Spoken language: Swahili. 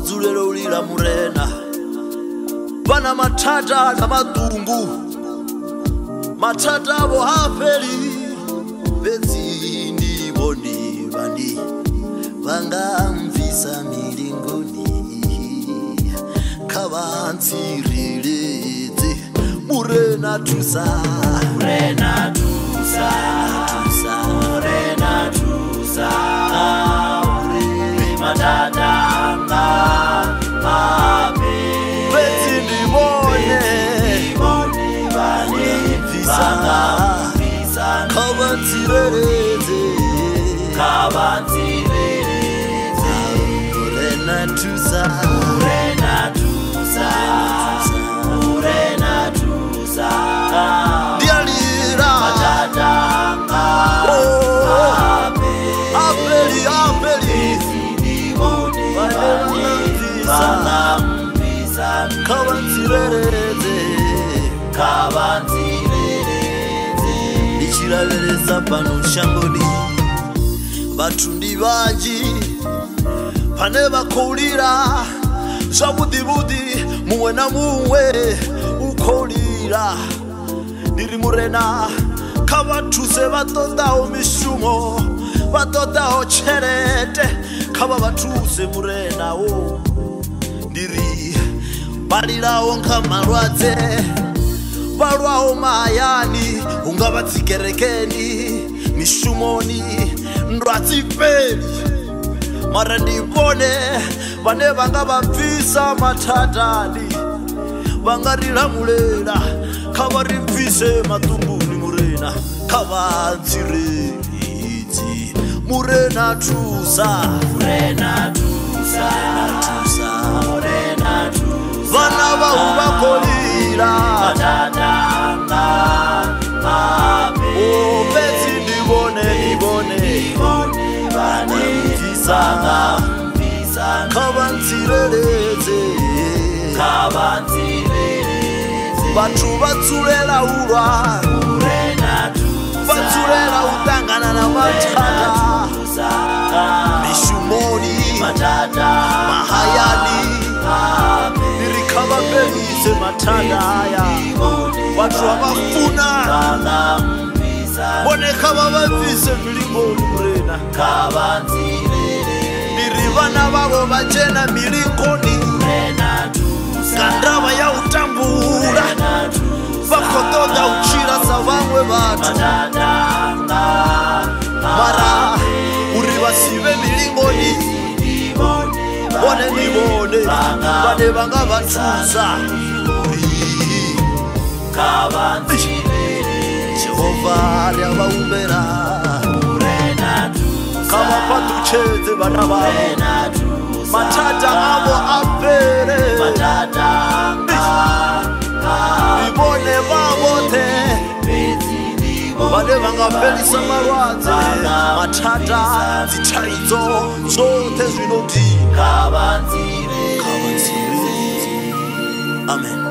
dzulelo lila murena vana matata na matungu matata vo hafeli bedzi ndivoni vani vangamvisa milingoni kavantsireledze murena tusa murena tusa tusa murena tusa uri matadanga ape bedzi ndivone vani visa kavantsireledze murena tusa murena tusa murena tusa dialira matadanga apeli visa kavantsireledze ndichilaveresa pano shamboni vatu ndi vanji pane vakoulira zvavudhivudhi mumwe na mumwe ukoulira ndiri murena kavatuse vatodawo mishumo vatodawo cherete kava vatuse murenawo ndiri balirawo nkamalwadze valwawo mahayani ungava dzikerekeni mishumoni ndwadzipeli mara ndivone vane vanga vabvisa matatani vangarilamulela kavaribvise matumbuni murena kavantsireledze murena tusa murena tusa murena tusa vana vahu vakolira matadanga bedzi ndivone vana kavantsireledze vatu vatsulela ulwa vatsulela utangana na matata mishumoni mahayani nirikavapelise matata aya vatu havafuna boneka vavavise milingoni murena niri vana vavo vachena milingoni kandava ya utambura vakotoda uchira sa vamwe vatu mara uri vasive milingoni vone nivone vane vanga vatusa Jehova ryavaumbera kavapatuchedze vana vavo matata avo apere ivone vavote vane vangapelisa malwadze matata dzitaidzo zote zvinoti kavantsireledze amen.